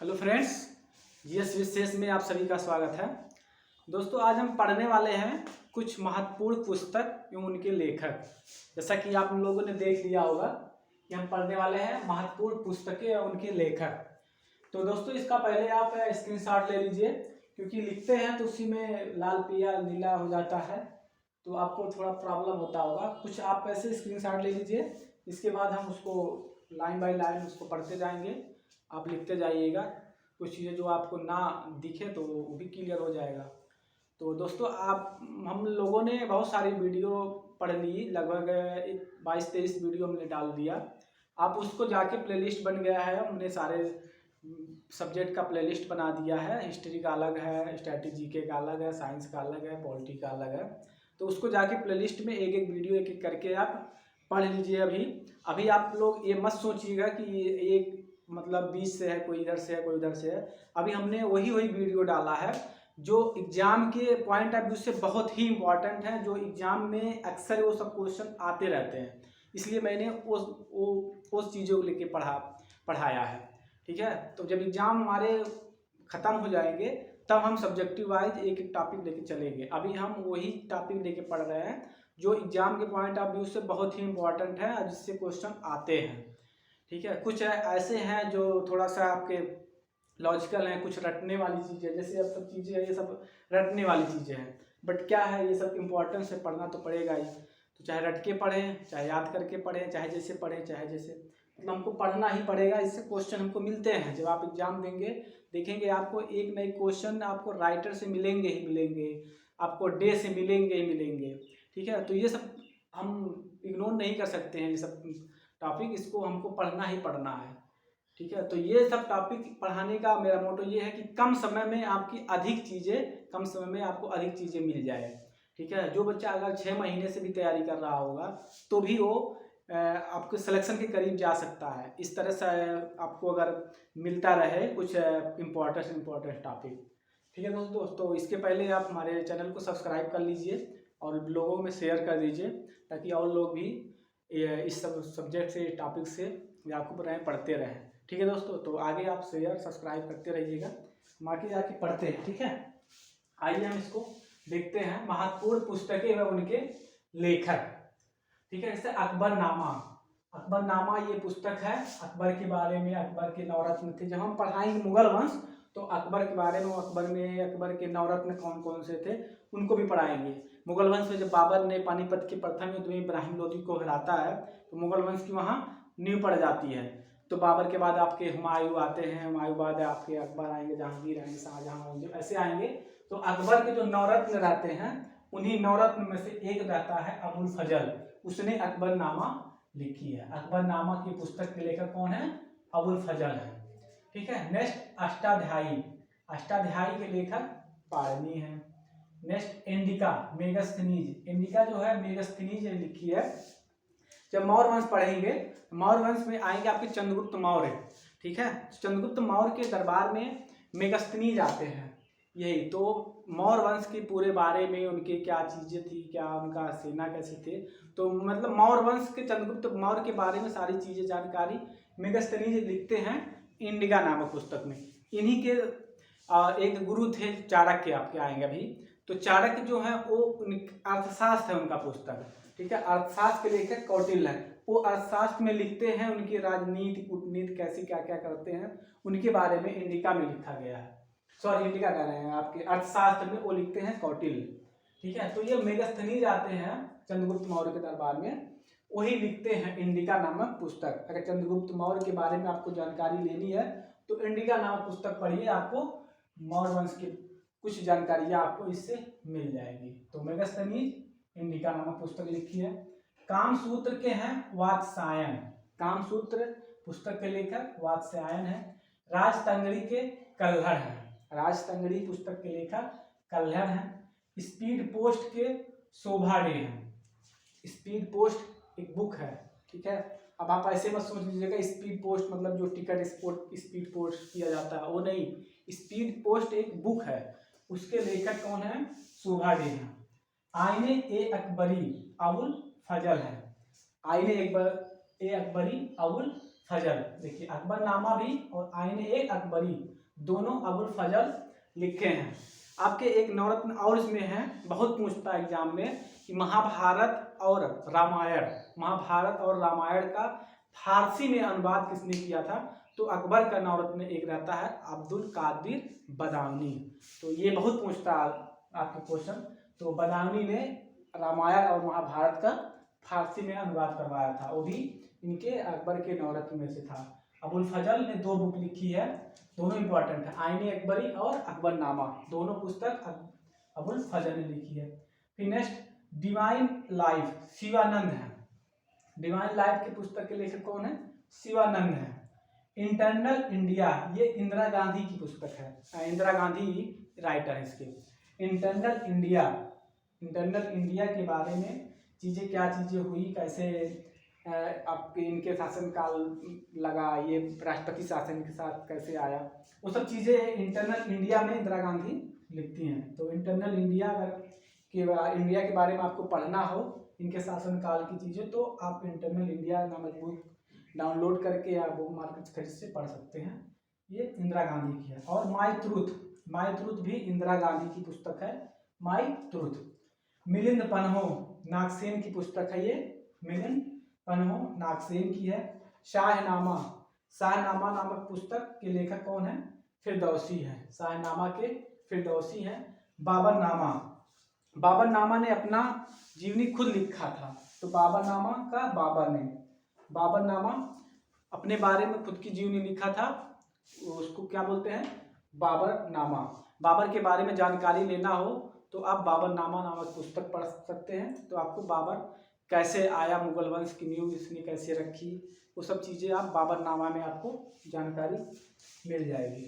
Hello friends, GS विशेष में आप सभी का स्वागत है। दोस्तों, आज हम पढ़ने वाले हैं कुछ महत्वपूर्ण पुस्तक एवं उनके लेखक। जैसा कि आप लोगों ने देख लिया होगा कि हम पढ़ने वाले हैं महत्वपूर्ण पुस्तकें और उनके लेखक। तो दोस्तों, इसका पहले आप स्क्रीनशॉट ले लीजिए, क्योंकि लिखते हैं तो उसी में लाल पीला नीला हो जाता है, तो आपको थोड़ा प्रॉब्लम होता होगा। कुछ आप ऐसे स्क्रीनशॉट ले लीजिए, इसके बाद हम उसको लाइन बाय लाइन उसको पढ़ते जाएंगे, आप लिखते जाइएगा। कुछ चीज़ें जो आपको ना दिखे तो वो भी क्लियर हो जाएगा। तो दोस्तों, हम लोगों ने बहुत सारी वीडियो पढ़ ली, लगभग 22-23 वीडियो हमने डाल दिया। आप उसको जाके प्लेलिस्ट बन गया है, हमने सारे सब्जेक्ट का प्लेलिस्ट बना दिया है। हिस्ट्री का अलग है, स्ट्रैटेजी के का अलग है, साइंस का अलग है, पॉलिटी का अलग है। तो उसको जाके प्लेलिस्ट में एक एक वीडियो एक एक करके आप पढ़ लीजिए। अभी आप लोग ये मत सोचिएगा कि एक मतलब 20 से है, कोई इधर से है, कोई उधर से है। अभी हमने वही वीडियो डाला है जो एग्जाम के पॉइंट ऑफ व्यू से बहुत ही इम्पॉर्टेंट है, जो एग्जाम में अक्सर वो सब क्वेश्चन आते रहते हैं। इसलिए मैंने उस चीज़ों को लेके पढ़ाया है। ठीक है, तो जब एग्जाम हमारे ख़त्म हो जाएंगे तब हम सब्जेक्टिव वाइज एक एक टॉपिक लेके चलेंगे। अभी हम वही टॉपिक लेके पढ़ रहे हैं जो एग्जाम के पॉइंट ऑफ व्यू से बहुत ही इम्पॉर्टेंट है और जिससे क्वेश्चन आते हैं। ठीक है, कुछ ऐसे हैं जो थोड़ा सा आपके लॉजिकल हैं, कुछ रटने वाली चीज़ें, जैसे अब सब चीज़ें हैं, ये सब रटने वाली चीज़ें हैं। बट क्या है, ये सब इम्पोर्टेंस है, पढ़ना तो पड़ेगा ही। तो चाहे रट के पढ़ें, चाहे याद करके पढ़ें, चाहे जैसे पढ़ें, चाहे जैसे, मतलब हमको पढ़ना ही पड़ेगा। इससे क्वेश्चन हमको मिलते हैं। जब आप एग्जाम देंगे, देखेंगे आपको एक नए क्वेश्चन आपको राइटर से मिलेंगे ही मिलेंगे, आपको डे से मिलेंगे ही मिलेंगे। ठीक है, तो ये सब हम इग्नोर नहीं कर सकते हैं। ये सब टॉपिक, इसको हमको पढ़ना ही पढ़ना है। ठीक है, तो ये सब टॉपिक पढ़ाने का मेरा मोटो ये है कि कम समय में आपको अधिक चीज़ें मिल जाए। ठीक है, जो बच्चा अगर 6 महीने से भी तैयारी कर रहा होगा तो भी वो आपको सिलेक्शन के करीब जा सकता है। इस तरह से आपको अगर मिलता रहे कुछ इम्पोर्टेंट टॉपिक। ठीक है दोस्तों, इसके पहले आप हमारे चैनल को सब्सक्राइब कर लीजिए और लोगों में शेयर कर दीजिए, ताकि और लोग भी इस सब सब्जेक्ट से, टॉपिक से याकूब रहें, पढ़ते रहें। ठीक है दोस्तों, तो आगे आप शेयर सब्सक्राइब करते रहिएगा, हम आगे जाके पढ़ते हैं। ठीक है, आइए हम इसको देखते हैं, महत्वपूर्ण पुस्तकें व उनके लेखक। ठीक है, जैसे अकबरनामा ये पुस्तक है। अकबर के बारे में, अकबर के नवरत्न थे। जब हम पढ़ाएंगे मुगल वंश तो अकबर के बारे में, अकबर के नवरत्न कौन कौन से थे उनको भी पढ़ाएंगे। मुगल वंश में जब बाबर ने पानीपत के प्रथम युद्ध में इब्राहिम लोदी को हराता है तो मुगल वंश की वहाँ नींव पड़ जाती है। तो बाबर के बाद आपके हुमायूं आते हैं, हुमायूं बाद आपके अकबर आएंगे, जहांगीर आएंगे, शाहजहां आएंगे, ऐसे आएंगे। तो अकबर के जो नवरत्न रहते हैं, उन्हीं नवरत्न में से एक रहता है अबुल फजल। उसने अकबरनामा लिखी है। अकबरनामा की पुस्तक के लेखक कौन है? अबुल फजल है। ठीक है, नेक्स्ट अष्टाध्यायी के लेखक पाणिनि है। नेक्स्ट इंडिका जो है मेगस्थनीज ने लिखी है। जब मौर्य वंश पढ़ेंगे, मौर्य वंश में आएंगे आपके चंद्रगुप्त मौर्य। ठीक है, चंद्रगुप्त मौर्य के दरबार में मेगस्थनीज आते हैं। यही तो मौर्य वंश के पूरे बारे में, उनके क्या चीज़ें थी, क्या उनका सेना कैसे थे, तो मतलब मौर्य वंश के, चंद्रगुप्त मौर्य के बारे में सारी चीज़ें, जानकारी मेगस्थनीज लिखते हैं इंडिका नामक पुस्तक में। इन्हीं के एक गुरु थे चाणक्य, आपके आएंगे अभी। तो चाणक्य जो है वो अर्थशास्त्र है उनका पुस्तक। ठीक है, अर्थशास्त्र के लेखक कौटिल्य है। वो अर्थशास्त्र में लिखते हैं उनकी राजनीति, कूटनीति कैसे क्या क्या करते हैं, उनके बारे में इंडिका में लिखा गया है। सॉरी, इंडिका कह रहे हैं, आपके अर्थशास्त्र में वो लिखते हैं कौटिल्य। ठीक है, तो ये मेगस्थनीज आते हैं चंद्रगुप्त मौर्य के दरबार में, वही लिखते हैं इंडिका नामक पुस्तक। अगर चंद्रगुप्त मौर्य के बारे में आपको जानकारी लेनी है तो इंडिका नामक पुस्तक पढ़िए, आपको मौर्य वंश की कुछ जानकारियां आपको इससे मिल जाएगी। तो मेगस्थनीज इंडिका नामक पुस्तक लिखी है। कामसूत्र के हैं वात्स्यायन। कामसूत्र पुस्तक के लेखक वात्स्यायन है। राजतंगड़ी के कल्हड़ है। राजतंगड़ी पुस्तक के लेखक कल्हड़ है। स्पीड पोस्ट के शोभा डे हैं। स्पीड पोस्ट एक बुक है। ठीक है, अब आप ऐसे मत सोच लीजिएगा स्पीड पोस्ट मतलब जो टिकट स्पीड पोस्ट किया जाता है, वो नहीं। स्पीड पोस्ट एक बुक है, उसके लेखक कौन है? शोभा डे है। आईने ए अकबरी अबुल फजल है। आईने ए अकबरी अबुल फजल। देखिए अकबरनामा भी और आईने ए अकबरी दोनों अबुल फजल लिखे हैं। आपके एक नवरत्न और इसमें है, बहुत पूछता है एग्जाम में कि महाभारत और रामायण का फारसी में अनुवाद किसने किया था? तो अकबर का नवरत्न एक रहता है अब्दुल कादिर बदायूनी। तो ये बहुत पूछता है आपके क्वेश्चन। तो बदायूनी ने रामायण और महाभारत का फारसी में अनुवाद करवाया था, वो भी इनके अकबर के नवरत्न में से था। अबुल फजल ने 2 बुक लिखी है, दोनों इंपॉर्टेंट है, आईने अकबरी और अकबरनामा, दोनों पुस्तक अबुल फजल ने लिखी है। फिर नेक्स्ट डिवाइन लाइफ शिवानंद है। डिवाइन लाइफ की पुस्तक के लेखक कौन है? शिवानंद है। इंटरनल इंडिया ये इंदिरा गांधी की पुस्तक है, इंदिरा गांधी राइटर है इसके। इंटरनल इंडिया के बारे में चीज़ें, क्या चीज़ें हुई, कैसे आपके इनके शासनकाल लगा, ये राष्ट्रपति शासन के साथ कैसे आया, वो सब चीज़ें इंटरनल इंडिया में इंदिरा गांधी लिखती हैं। तो इंटरनल इंडिया इंडिया के बारे में आपको पढ़ना हो, इनके शासनकाल की चीज़ें, तो आप इंटरनल इंडिया नामक बुक डाउनलोड करके या बुक मार्केट खरीद से पढ़ सकते हैं। ये इंदिरा गांधी की है। और माई ट्रूथ भी इंदिरा गांधी की पुस्तक है, माई ट्रूथ। मिलिंद पन्हो नागसेन की पुस्तक है, ये मिलिंद पन्हो नागसेन की है। शाहनामा नामक पुस्तक के लेखक कौन है? फिरदौसी है। शाहनामा के फिरदौसी हैं। बाबरनामा ने अपना जीवनी खुद लिखा था, तो बाबरनामा का बाबरनामा अपने बारे में खुद की जीवनी लिखा था, उसको क्या बोलते हैं? बाबरनामा। बाबर के बारे में जानकारी लेना हो तो आप बाबरनामा नामक पुस्तक पढ़ सकते हैं। तो आपको बाबर कैसे आया, मुगल वंश की नींव इसने कैसे रखी, वो सब चीज़ें आप बाबरनामा में आपको जानकारी मिल जाएगी।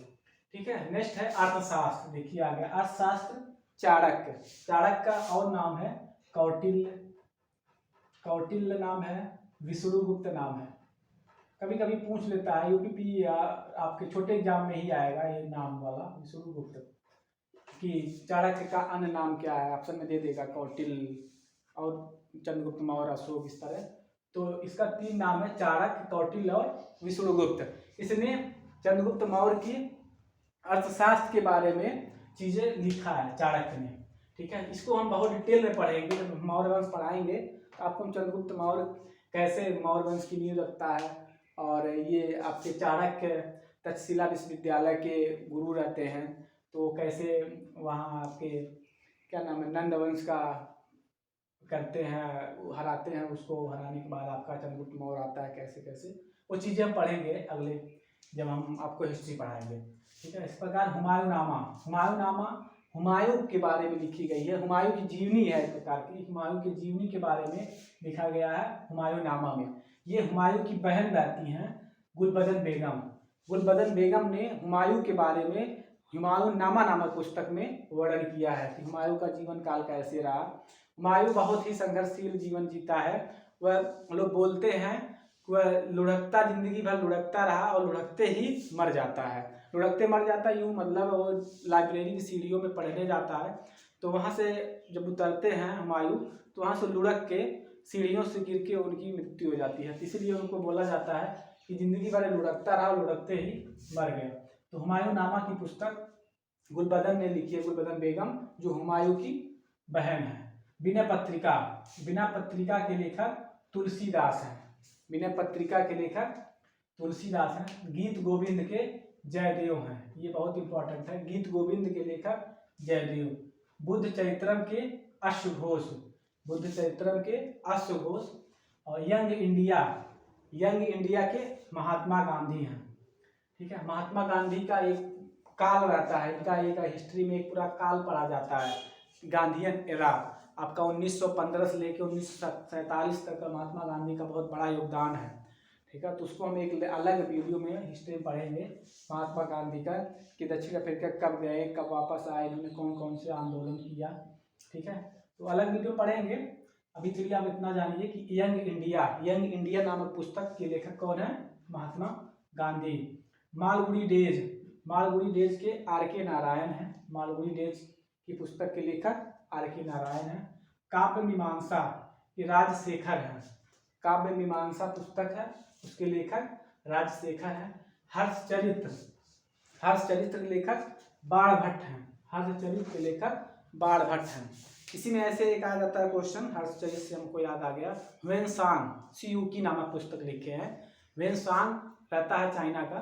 ठीक है। नेक्स्ट है अर्थशास्त्र। देखिए आ गया अर्थशास्त्र। चाणक्य का और नाम है कौटिल्य नाम है, विष्णुगुप्त नाम है। कभी कभी पूछ लेता है यूपीपी या आपके छोटे एग्जाम में ही आएगा ये नाम वाला विष्णुगुप्त, कि चाणक्य का अन्य नाम क्या है, ऑप्शन में दे देगा कौटिल्य और चंद्रगुप्त मौर्य, अशोक, इस तरह। तो इसका 3 नाम है, चाणक्य, कौटिल्य और विष्णुगुप्त। इसने चंद्रगुप्त मौर्य की अर्थशास्त्र के बारे में चीज़ें लिखा है चाणक्य ने। ठीक है। इसको हम बहुत डिटेल में पढ़ेंगे, जब मौर्य वंश पढ़ाएंगे तो आपको चंद्रगुप्त मौर्य कैसे मौर्य वंश की नींव रखता है, और ये आपके चाणक्य तक्षशिला विश्वविद्यालय के गुरु रहते हैं, तो कैसे वहाँ आपके क्या नाम है नंद वंश का करते हैं, हराते हैं, उसको हराने के बाद आपका चंद्रगुप्त मौर्य आता है, कैसे कैसे वो चीज़ें हम पढ़ेंगे अगले, जब हम आपको हिस्ट्री पढ़ाएंगे। ठीक है। इस प्रकार हुमायूं हुमायूं के बारे में लिखी गई है, हुमायूं की जीवनी है एक प्रकार की, हुमायूं की जीवनी के बारे में लिखा गया है हुमायूंनामा में। ये हुमायूं की बहन रहती हैं गुलबदन बेगम ने हुमायूं के बारे में हुमायूंनामा नामक पुस्तक में वर्णन किया है कि हुमायूं का जीवन काल कैसे रहा। हुमायूं बहुत ही संघर्षशील जीवन जीता है। वह लोग बोलते हैं वह लुढ़कता, जिंदगी भर लुढ़कता रहा और लुढ़कते ही मर जाता है। लुढ़कते मर जाता यूँ मतलब वो लाइब्रेरी की सीढ़ियों में पढ़ने जाता है, तो वहाँ से जब उतरते हैं हुमायूं, तो वहाँ से लुढ़क के सीढ़ियों से गिर के उनकी मृत्यु हो जाती है। इसलिए उनको बोला जाता है कि जिंदगी भर लुढ़कता रहा, लुढ़कते ही मर गए। तो हुमायूंनामा की पुस्तक गुलबदन ने लिखी है, गुलबदन बेगम, जो हुमायूं की बहन है। विनय पत्रिका के लेखक तुलसीदास हैं। विनय पत्रिका के लेखक तुलसीदास हैं। गीत गोविंद के जयदेव हैं, ये बहुत इंपॉर्टेंट है। गीत गोविंद के लेखक जयदेव। बुद्ध चरित्रम के अश्वघोष और यंग इंडिया के महात्मा गांधी हैं। ठीक है। महात्मा गांधी का एक काल रहता है, इनका एक हिस्ट्री में एक पूरा काल पढ़ा जाता है, गांधीयन एरा। आपका 1915 से लेकर 1947 तक का महात्मा गांधी का बहुत बड़ा योगदान है। ठीक है। तो उसको हम एक अलग वीडियो में हिस्ट्री में पढ़ेंगे महात्मा गांधी का, कि दक्षिण अफ्रीका कब गए, कब वापस आए, इन्होंने कौन कौन से आंदोलन किया। ठीक है। तो अलग वीडियो पढ़ेंगे। अभी के लिए आप इतना जानिए कि यंग इंडिया नामक पुस्तक के लेखक कौन है? महात्मा गांधी। मालगुडी डेज के R.K. नारायण हैं। मालगुडी डेज की पुस्तक के लेखक R.K. नारायण हैं। काव्य मीमांसा के राजशेखर हैं। काव्य मीमांसा पुस्तक है, उसके लेखक राजशेखर हैं। हर्षचरित्र, हर्षचरित्र के लेखक बाणभट्ट हैं। हर्षचरित्र के लेखक बाणभट्ट हैं। इसी में ऐसे एक आ जाता है क्वेश्चन, हर्षचरित्र से हमको याद आ गया, ह्वेनसांग सियूकी नामक पुस्तक लिखे हैं। ह्वेनसांग रहता है चाइना का,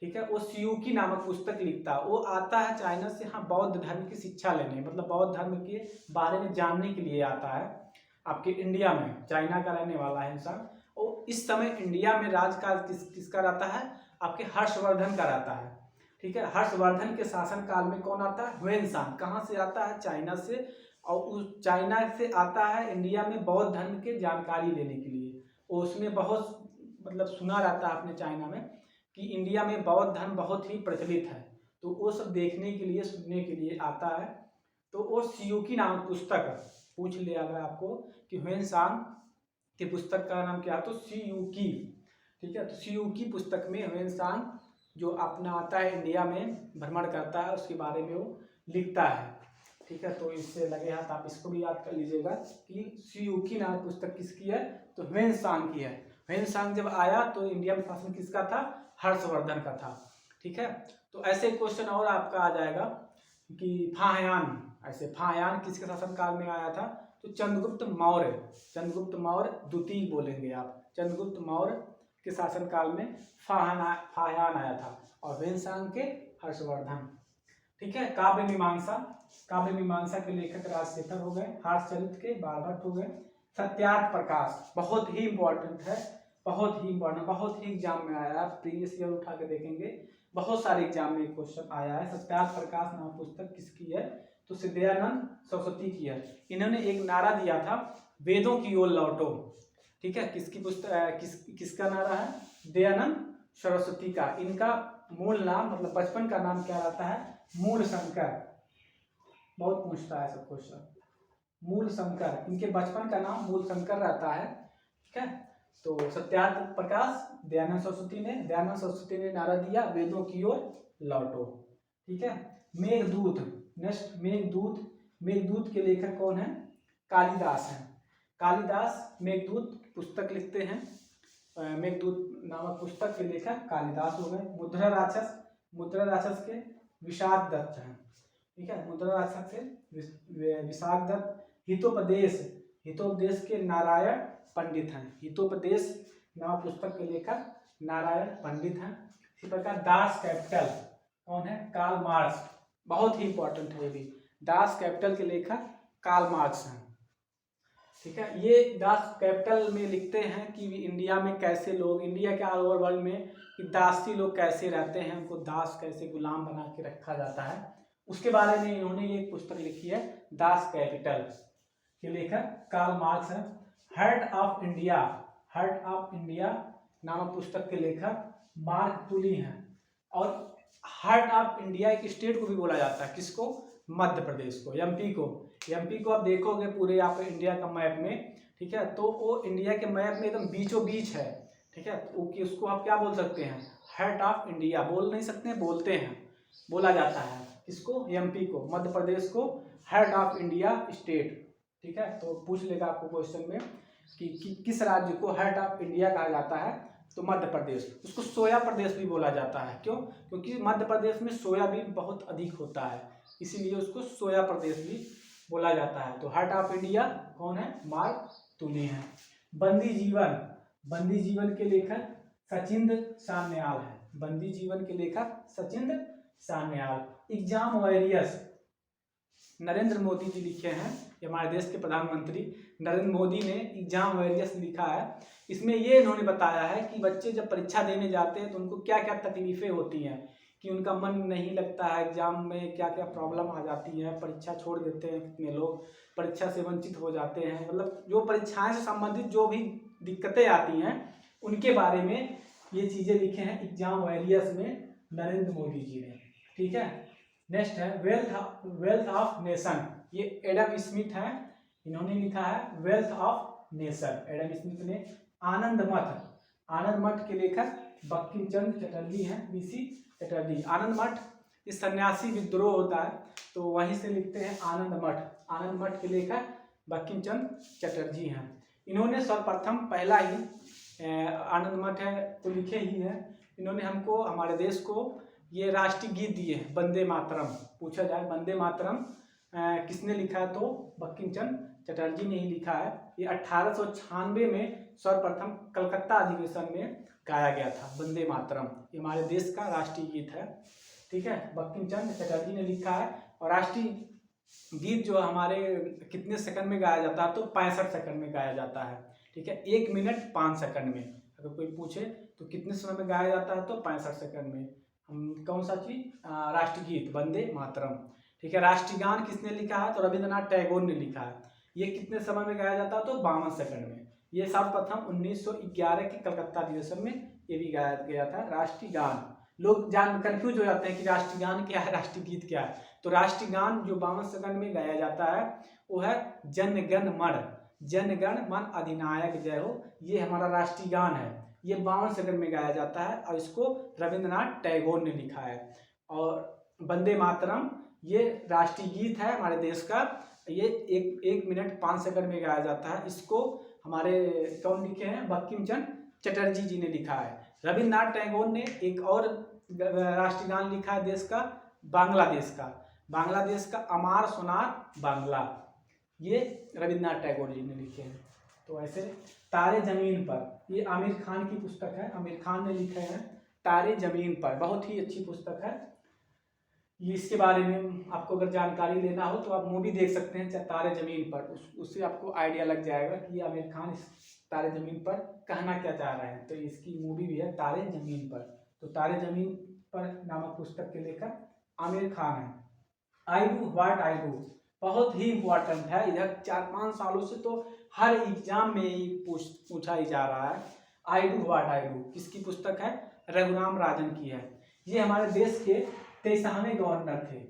ठीक है, वो सियूकी नामक पुस्तक लिखता है। वो आता है चाइना से हाँ बौद्ध धर्म की शिक्षा लेने, मतलब बौद्ध धर्म के बारे में जानने के लिए आता है आपके इंडिया में। चाइना का रहने वाला है इंसान। और इस समय इंडिया में राजकाज किसका रहता है, आपके हर्षवर्धन का रहता है, ठीक है। हर्षवर्धन के शासन काल में कौन आता है, ह्वेनसांग। कहाँ से आता है, चाइना से। और उस चाइना से आता है इंडिया में बौद्ध धर्म के जानकारी लेने के लिए। उसमें बहुत मतलब सुना रहता है अपने चाइना में कि इंडिया में बौद्ध धर्म बहुत ही प्रचलित है, तो वो सब देखने के लिए सुनने के लिए आता है। तो वो सियूकी नामक पुस्तक पूछ लिया अगर आपको कि ह्वेनसांग की पुस्तक का नाम क्या है, तो सियूकी, ठीक है। तो सियूकी पुस्तक में ह्वेनसांग जो अपना आता है इंडिया में भ्रमण करता है, उसके बारे में वो लिखता है, ठीक है। तो इससे लगे हाथ आप इसको भी याद कर लीजिएगा कि सियूकी नामक पुस्तक किसकी है, तो ह्वेनसांग की है। ह्वेनसांग जब आया तो इंडिया में शासन किसका था, हर्षवर्धन का था, ठीक है। तो ऐसे क्वेश्चन और आपका आ जाएगा कि फाह्यान, ऐसे फाह्यान किसके शासन काल में आया था, तो चंद्रगुप्त मौर्य, चंद्रगुप्त मौर्य द्वितीय बोलेंगे आप, चंद्रगुप्त मौर्य के शासन काल में फाह्यान आया था। और ह्वेनसांग के हर्षवर्धन, ठीक है। काव्य मीमांसा, काव्य मीमांसा के लेखक राजशेखर हो गए। हर्षचरित्र के बाणभट्ट हो गए। सत्यार्थ प्रकाश बहुत ही इंपॉर्टेंट है, बहुत ही इंपॉर्टेंट, बहुत ही एग्जाम में आया है, प्रीवियस ईयर उठा के देखेंगे, बहुत सारे एग्जाम में क्वेश्चन आया है। सत्यार्थ प्रकाश नाम पुस्तक किसकी है, तो सिद्धयानंद सरस्वती की है। इन्होंने एक नारा दिया था, वेदों की ओर लौटो, ठीक है। किसकी पुस्तक, किसका नारा है, दयानंद सरस्वती का। इनका मूल नाम मतलब बचपन का नाम क्या रहता है, मूल शंकर, बहुत पूछता है सब क्वेश्चन, मूल शंकर। इनके बचपन का नाम मूल शंकर रहता है, ठीक है। तो सत्यार्थ प्रकाश दयानंद सरस्वती ने नारा दिया, वेदों की ओर लौटो, ठीक है। मेघदूत, नेक्स्ट मेघदूत, मेघदूत के लेखक कौन है, कालिदास हैं। कालिदास मेघदूत पुस्तक लिखते हैं। मेघदूत नामक पुस्तक के लेखक कालिदास हो गए। मुद्रा राक्षस, मुद्रा राक्षस के विशाख दत्त हैं, ठीक है। मुद्रा राक्षस से विशाख दत्त। हितोपदेश, हितोपदेश के नारायण पंडित हैं। हितोपदेश नामक पुस्तक के लेखक नारायण पंडित हैं। इसी प्रकार दास कैपिटल कौन है, कार्ल मार्क्स, बहुत ही इंपॉर्टेंट है ये भी। दास कैपिटल के लेखक कार्ल मार्क्स हैं, ठीक है। ये दास कैपिटल में लिखते हैं कि इंडिया में कैसे लोग, इंडिया के ऑल ओवर वर्ल्ड में कि दासी लोग कैसे रहते हैं, उनको दास कैसे गुलाम बना के रखा जाता है, उसके बारे में इन्होंने एक पुस्तक लिखी है, दास कैपिटल के लेखक कार्ल मार्क्स हैं। Heart of India, heart of India नामक पुस्तक के लेखक मार्क टुली हैं। और हार्ट ऑफ इंडिया एक स्टेट को भी बोला जाता है, किसको, मध्य प्रदेश को, एमपी को। एमपी को आप देखोगे पूरे आप इंडिया का मैप में, ठीक है, तो वो इंडिया के मैप में एकदम बीचों बीच है, ठीक है। तो उसको आप क्या बोल सकते हैं, हार्ट ऑफ इंडिया। बोल नहीं सकते हैं, बोलते हैं, बोला जाता है किसको, एमपी को, मध्य प्रदेश को हार्ट ऑफ इंडिया स्टेट, ठीक है। तो पूछ लेगा आपको क्वेश्चन में कि किस राज्य को हार्ट ऑफ इंडिया कहा जाता है, तो मध्य प्रदेश। उसको सोया प्रदेश भी बोला जाता है, क्यों, क्योंकि मध्य प्रदेश में सोयाबीन बहुत अधिक होता है, इसीलिए उसको सोया प्रदेश भी बोला जाता है। तो हार्ट ऑफ इंडिया कौन है, मार्क टुली हैं। बंदी जीवन, बंदी जीवन के लेखक सचिंद्र सान्याल है। बंदी जीवन के लेखक सचिंद्र सान्याल। एग्जाम वॉरियर्स नरेंद्र मोदी जी लिखे हैं, ये हमारे देश के प्रधानमंत्री नरेंद्र मोदी ने एग्जाम वॉरियर्स लिखा है। इसमें ये इन्होंने बताया है कि बच्चे जब परीक्षा देने जाते हैं तो उनको क्या क्या तकलीफें होती हैं, कि उनका मन नहीं लगता है एग्जाम में, क्या क्या प्रॉब्लम आ जाती है, परीक्षा छोड़ देते हैं कितने लोग, परीक्षा से वंचित हो जाते हैं, मतलब जो परीक्षाएं से संबंधित जो भी दिक्कतें आती हैं उनके बारे में ये चीज़ें लिखे हैं एग्जाम वॉरियर्स में नरेंद्र मोदी जी ने, ठीक है। नेक्स्ट है वेल्थ ऑफ नेशन, ये एडम स्मिथ है, इन्होंने लिखा है wealth of nation, Adam Smith ने। आनंद मठ, आनंद मठ के लेखक बंकिम चंद्र चटर्जी हैं, बीसी चटर्जी। आनंद मठ ये सन्यासी विद्रोह होता है तो वहीं से लिखते हैं आनंद मठ। आनंद मठ के लेखक बंकिम चंद्र चटर्जी हैं। इन्होंने सर्वप्रथम पहला ही आनंद मठ है तो लिखे ही है, इन्होंने हमको हमारे देश को ये राष्ट्रीय गीत दिए हैं, वंदे मातरम। पूछा जाए वंदे मातरम किसने लिखा है, तो बंकिम चंद्र चटर्जी ने ही लिखा है। ये 1896 में सर्वप्रथम कलकत्ता अधिवेशन में गाया गया था वंदे मातरम। ये हमारे देश का राष्ट्रीय गीत है, ठीक है, बंकिम चंद्र चटर्जी ने लिखा है। और राष्ट्रीय गीत जो हमारे कितने सेकंड में गाया जाता है, तो 65 सेकंड में गाया जाता है, ठीक है, 1 मिनट 5 सेकंड में। अगर कोई पूछे तो कितने समय में गाया जाता है, तो 65 सेकंड में। हम कौन सा चीज, राष्ट्रीय गीत वंदे मातरम, ठीक है। राष्ट्रीय गान किसने लिखा है, तो रविंद्रनाथ टैगोर ने लिखा है। ये कितने समय में गाया जाता है, तो 52 सेकंड में। ये सर्वप्रथम 1911 के कलकत्ता अधिवेशन में ये भी गाया गया था राष्ट्रीय गान। लोग कंफ्यूज हो जाते हैं कि राष्ट्रीय गान क्या है, राष्ट्रीय गीत क्या है। तो राष्ट्रीय गान जो 52 सेकंड में गाया जाता है वो है जन गण मन, जन गण मन अधिनायक जय हो, ये हमारा राष्ट्रीय गान है। ये 52 सेकंड में गाया जाता है और इसको रविंद्रनाथ टैगोर ने लिखा है। और वंदे मातरम ये राष्ट्रीय गीत है हमारे देश का, ये 1 मिनट 5 सेकंड में गाया जाता है। इसको हमारे कौन लिखे हैं, बंकिम चंद्र चटर्जी जी ने लिखा है। रविंद्रनाथ टैगोर ने एक और राष्ट्रीय गान लिखा है देश का, बांग्लादेश का, बांग्लादेश का अमार सोनार बांग्ला, ये रविंद्रनाथ टैगोर जी ने लिखे हैं। तो ऐसे तारे जमीन पर, ये आमिर खान की पुस्तक है, आमिर खान ने लिखे हैं तारे जमीन पर, बहुत ही अच्छी पुस्तक है ये। इसके बारे में आपको अगर जानकारी लेना हो तो आप मूवी देख सकते हैं तारे जमीन पर, उससे आपको आइडिया लग जाएगा कि आमिर खान इस तारे जमीन पर कहना क्या चाह रहे हैं। तो इसकी मूवी भी है तारे जमीन पर। तो तारे जमीन पर नामक पुस्तक के लेखक आमिर खान है। आई डू व्हाट आई डू बहुत ही इम्पोर्टेंट है, इधर 4-5 सालों से तो हर एग्जाम में ही पूछा ही जा रहा है। आई डू व्हाट आई डू किसकी पुस्तक है, रघुराम राजन की है। ये हमारे देश के 23वें गवर्नर थे,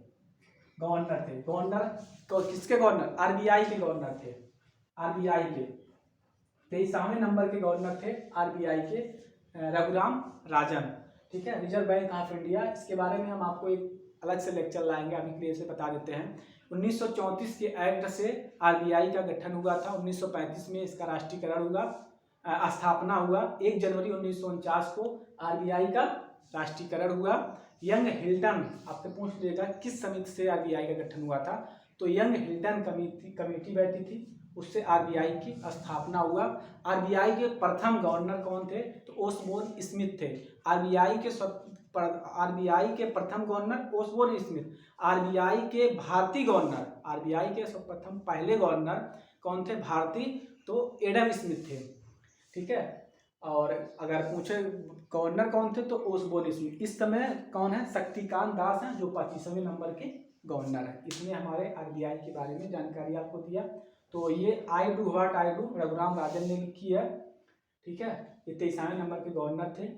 गवर्नर तो किसके गवर्नर, आरबीआई के गवर्नर थे, आरबीआई के 23वें नंबर के गवर्नर थे आरबीआई के रघुराम राजन, ठीक है, रिजर्व बैंक ऑफ इंडिया। इसके बारे में हम आपको एक अलग से लेक्चर लाएंगे, अभी क्लियर से बता देते हैं। 1934 के एक्ट से आरबीआई का गठन हुआ था, 1935 में इसका राष्ट्रीयकरण हुआ, स्थापना हुआ। 1 जनवरी 1949 को आरबीआई का राष्ट्रीयकरण हुआ। यंग हिल्टन आपसे पूछ लेगा किस समिति से आरबीआई का गठन हुआ था, तो यंग हिल्टन कमेटी बैठी थी, उससे आरबीआई की स्थापना हुआ। आरबीआई के प्रथम गवर्नर कौन थे, तो ओसबोर्न स्मिथ थे। आरबीआई के प्रथम गवर्नर ओसबोर्न स्मिथ। आरबीआई के भारतीय गवर्नर, आरबीआई के सर्वप्रथम पहले गवर्नर कौन थे, भारतीय, तो एडम स्मिथ थे, ठीक है। और अगर पूछे गवर्नर कौन थे, तो ओसबोर्न स्मिथ। इस समय कौन है, शक्तिकांत दास हैं, जो 25वें नंबर के गवर्नर है। इसने हमारे आरबीआई के बारे में जानकारी आपको दिया। तो ये I do what I do Raghuram Rajan ने लिखी है, ठीक है। ये 23वें नंबर के गवर्नर थे।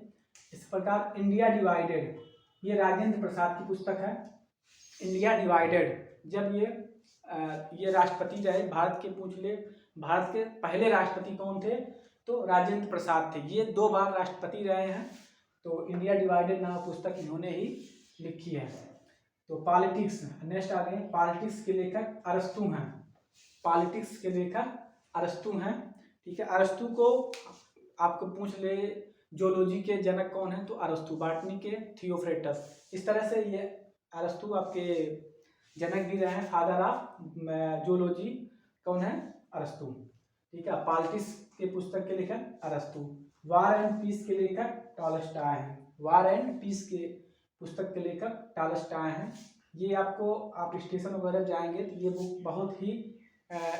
इस प्रकार इंडिया डिवाइडेड, ये राजेंद्र प्रसाद की पुस्तक है। इंडिया डिवाइडेड, जब ये राष्ट्रपति रहे भारत के, पूछ ले भारत के पहले राष्ट्रपति कौन थे, तो राजेंद्र प्रसाद थे। ये 2 बार राष्ट्रपति रहे हैं। तो इंडिया डिवाइडेड नामक पुस्तक इन्होंने ही लिखी है। तो पॉलिटिक्स, नेक्स्ट आ गए, पॉलिटिक्स के लेखक अरस्तु हैं, पॉलिटिक्स के लेखक अरस्तु हैं, ठीक है। अरस्तु को आपको पूछ ले जोलॉजी के जनक कौन है, तो अरस्तु। बॉटनी के थियोफ्रेटस। इस तरह से ये अरस्तु आपके जनक भी रहे हैं, फादर ऑफ जोलॉजी कौन है, अरस्तु, ठीक है। पॉलिटिक्स के पुस्तक के लेखक अरस्तु। वार एंड पीस के लेखक टॉलस्टॉय हैं, वार एंड पीस के पुस्तक के लेखक टॉलस्टॉय हैं। ये आपको, आप स्टेशन वगैरह जाएंगे तो ये बुक बहुत ही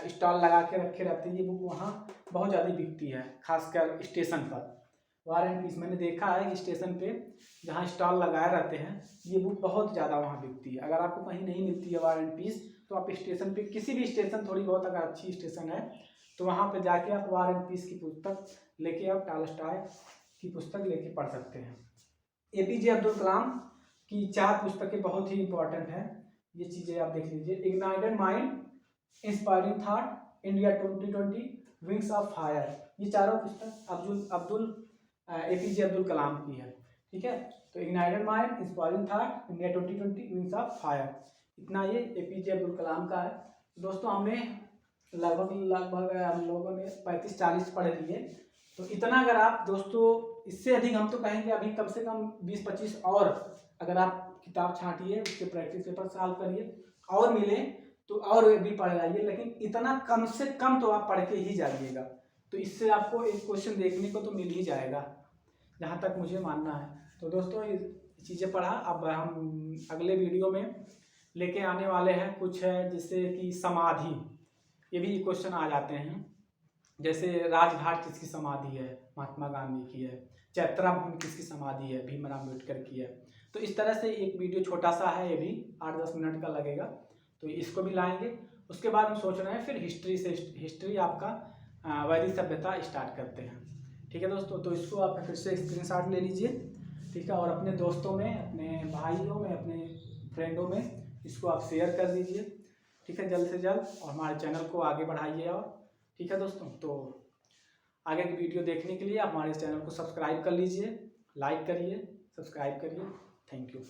स्टॉल लगा के रखे रहते हैं, ये बुक वहाँ बहुत ज़्यादा बिकती है, खासकर स्टेशन पर। वार एंड पीस मैंने देखा है कि स्टेशन पे जहाँ स्टॉल लगाए रहते हैं, ये बुक बहुत ज़्यादा वहाँ बिकती है। अगर आपको कहीं नहीं मिलती है वार एंड पीस, तो आप स्टेशन पे, किसी भी स्टेशन, थोड़ी बहुत अगर अच्छी स्टेशन है तो वहाँ पे जाके आप वार एंड पीस की पुस्तक लेके, आप टॉलस्टॉय की पुस्तक लेके पढ़ सकते हैं। एपीजे अब्दुल कलाम की 4 पुस्तकें बहुत ही इंपॉर्टेंट हैं, ये चीज़ें आप देख लीजिए। Ignited mind, inspiring thought, India 2020, wings of fire, ये चारों पुस्तक एपीजे अब्दुल कलाम की है, ठीक है। तो ignited mind, inspiring thought, India 2020, wings of fire, इतना ये एपीजे अब्दुल कलाम का है। दोस्तों हमने लगभग हम लोगों ने 35-40 पढ़ लिए। तो इतना अगर आप दोस्तों, इससे अधिक हम तो कहेंगे अभी कम से कम 20-25 और अगर आप किताब छांटिए, उसके प्रैक्टिस पेपर सॉल्व करिए, और मिले तो और भी पढ़ जाइए, लेकिन इतना कम से कम तो आप पढ़ के ही जाइएगा। तो इससे आपको एक क्वेश्चन देखने को तो मिल ही जाएगा, जहाँ तक मुझे मानना है। तो दोस्तों ये चीज़ें पढ़ा, अब हम अगले वीडियो में लेके आने वाले हैं कुछ है, जैसे कि समाधि, ये भी क्वेश्चन आ जाते हैं। जैसे राजघाट किसकी समाधि है? महात्मा गांधी की है। चैत्रा भूमि किसकी समाधि है? भीमराव अम्बेडकर की है। तो इस तरह से एक वीडियो छोटा सा है, ये भी 8-10 मिनट का लगेगा, तो इसको भी लाएंगे। उसके बाद हम सोच रहे हैं फिर हिस्ट्री आपका वैदिक सभ्यता स्टार्ट करते हैं। ठीक है दोस्तों, तो इसको आप फिर से स्क्रीनशॉट ले लीजिए, ठीक है, और अपने दोस्तों में, अपने भाइयों में, अपने फ्रेंडों में इसको आप शेयर कर दीजिए, ठीक है, जल्द से जल्द, और हमारे चैनल को आगे बढ़ाइए। और ठीक है दोस्तों, तो आगे की वीडियो देखने के लिए आप हमारे चैनल को सब्सक्राइब कर लीजिए, लाइक करिए, सब्सक्राइब करिए। Thank you.